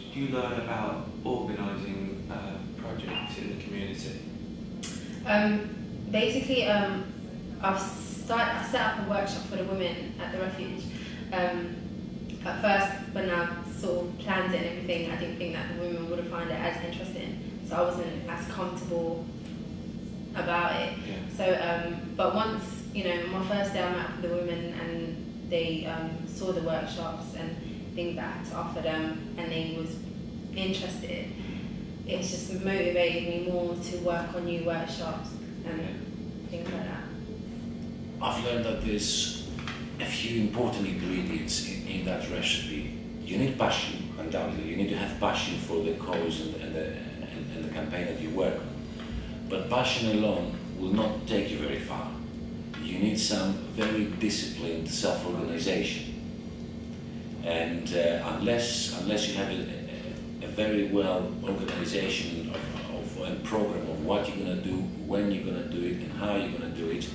did you learn about organising projects in the community? Basically, I set up a workshop for the women at the refuge. At first, when I sort of planned it and everything, I didn't think that the women would find it as interesting, so I wasn't as comfortable about it. Yeah. So, but once, my first day I met with the women and they saw the workshops and things that I had to offer them, and they was interested, it's just motivated me more to work on new workshops and things like that. I've learned that there's a few important ingredients in that recipe. You need passion, undoubtedly. You need to have passion for the cause and the campaign that you work on. But passion alone will not take you very far. You need some very disciplined self-organization. And unless you have a very well organization and program of what you're going to do, when you're going to do it, and how you're going to do it,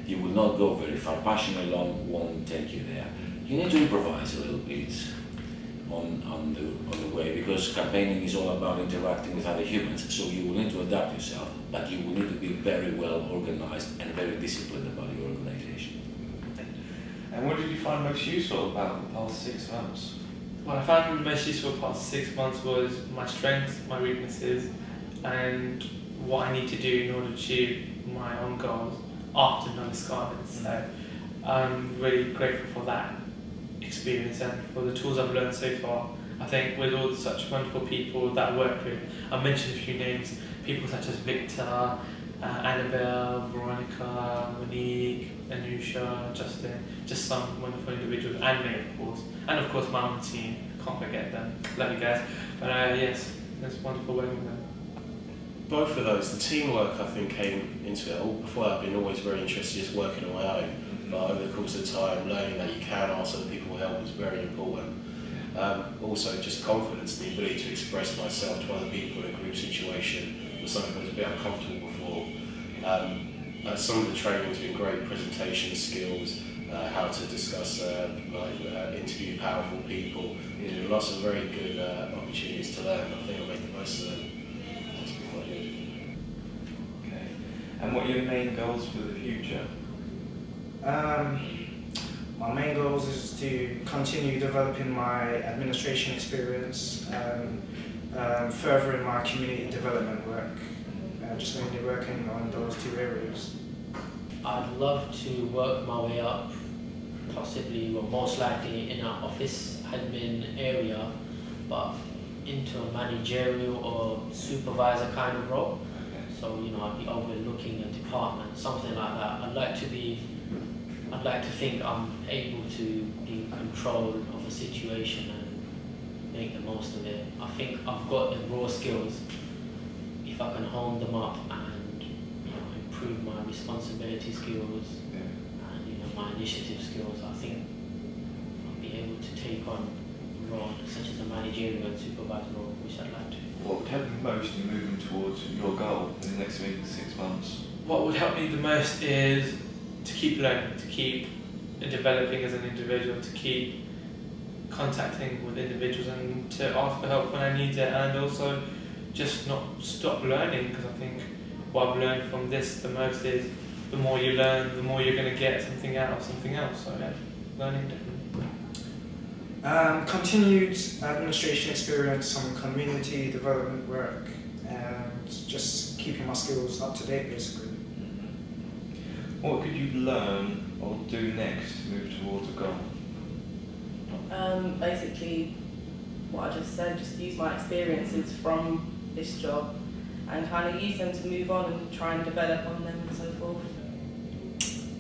you will not go very far. Passion alone won't take you there. You need to improvise a little bit on the way, because campaigning is all about interacting with other humans. So you will need to adapt yourself, but you will need to be very well organized and very disciplined about your organization. And what did you find most useful about the past 6 months? What I found most useful the past 6 months was my strengths, my weaknesses, and what I need to do in order to achieve my own goals after knowing Scarman. So I'm really grateful for that experience and for the tools I've learned so far. I think with all such wonderful people that I work with, I mentioned a few names, people such as Victor, Annabelle, Veronica, Monique, Anusha, Justin, just some wonderful individuals, and me of course, and of course my own team, can't forget them, love you guys. But yes, it's wonderful working with them. Both of those, the teamwork I think came into it. All before I've been always very interested in just working on my own, but over the course of time learning that you can ask other people for help is very important. Also just confidence, the ability to express myself to other people in a group situation was something that was a bit uncomfortable before. Some of the training's been great, presentation skills, how to discuss, interview powerful people. Lots of very good opportunities to learn. I think I'll make the most of them. That's been quite good. Okay. And what are your main goals for the future? My main goals is to continue developing my administration experience and furthering my community development work, just mainly working on those 2 areas. I'd love to work my way up, possibly or most likely in an office admin area, but into a managerial or supervisor kind of role. So I'd be overlooking a department, something like that. I'd like to think I'm able to be in control of a situation and make the most of it. I think I've got the raw skills. If I can hone them up and improve my responsibility skills and my initiative skills, I think I'll be able to take on a role such as a managerial and supervisor role, which I'd like to. What would help you most in moving towards your goal in the next 6 months? What would help me the most is to keep learning, to keep developing as an individual, to keep contacting with individuals and to ask for help when I need it, and also just not stop learning, because I think what I've learned from this the most is the more you learn, the more you're going to get something out of something else. So yeah, learning definitely. Continued administration experience, some community development work, and just keeping my skills up to date basically. What could you learn or do next to move towards a goal? Basically, what I just said, just use my experiences from this job and kind of use them to move on and try and develop on them and so forth.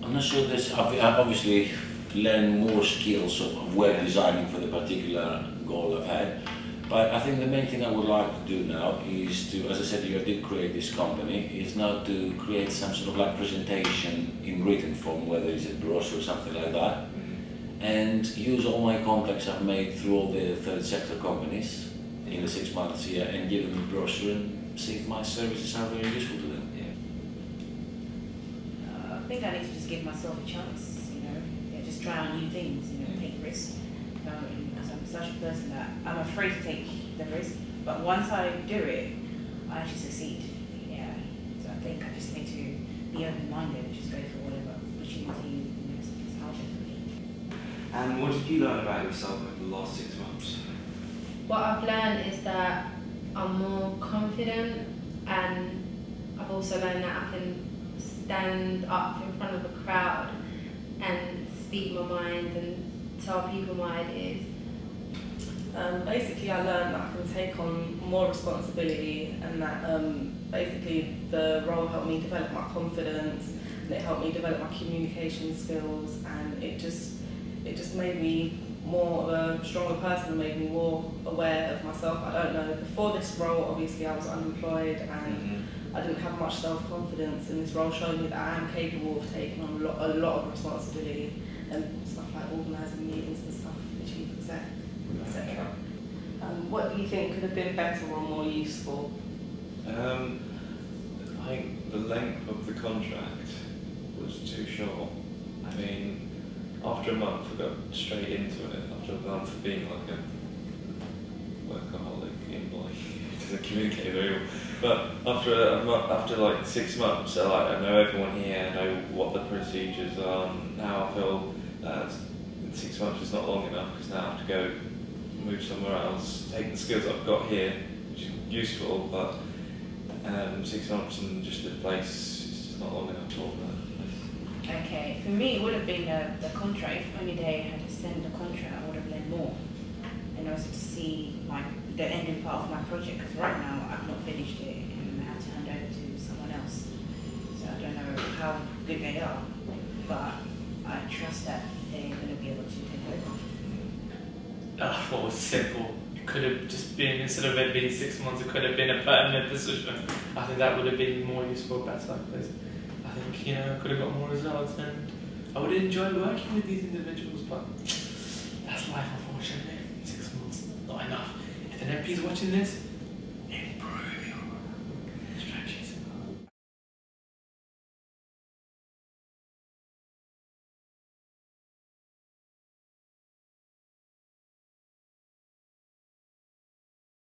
I'm not sure I've obviously learned more skills of web designing for the particular goal I've had. But I think the main thing I would like to do now is to, as I said, I did create this company, is now to create some sort of presentation in written form, whether it's a brochure or something like that, and use all my contacts I've made through all the third sector companies in the 6 months here and give them a brochure and see if my services are very useful to them. I think I need to just give myself a chance, just try on new things, take risks. Because I'm such a person that I'm afraid to take there is. But once I do it, I actually succeed. Yeah. So I think I just need to be open-minded and just go for whatever opportunity is out there for me. And what did you learn about yourself over the last 6 months? What I've learned is that I'm more confident, and I've also learned that I can stand up in front of a crowd and speak my mind and tell people my ideas. Basically, I learned that I can take on more responsibility, and that basically the role helped me develop my confidence, and it helped me develop my communication skills, and it just made me more of a stronger person and made me more aware of myself. I don't know, before this role, obviously I was unemployed and I didn't have much self-confidence, and this role showed me that I am capable of taking on a lot of responsibility and stuff like organising meetings and stuff, the chief exec, etc. What do you think could have been better or more useful? I think the length of the contract was too short. I mean, after a month I got straight into it, after a month of being like a workaholic employee, doesn't communicate very well. But after like 6 months, I know everyone here, I know what the procedures are. Now I feel 6 months is not long enough, because now I have to go move somewhere else, take the skills I've got here, which is useful, but 6 months in just a place is just not long enough for that. Okay, for me it would have been the contract. If only they had extended the contract, I would have learned more. And also to see the ending part of my project, because right now I've not finished it and I have to hand over to someone else. So I don't know how good they are, but I trust that they're going to be able to take over. I thought it was simple. It could have just been, instead of it being 6 months, it could have been a permanent position. I think that would have been more useful, better, because I think, you know, I could have got more results, and I would enjoy working with these individuals, but that's life, unfortunately. 6 months, not enough. If an MP is watching this,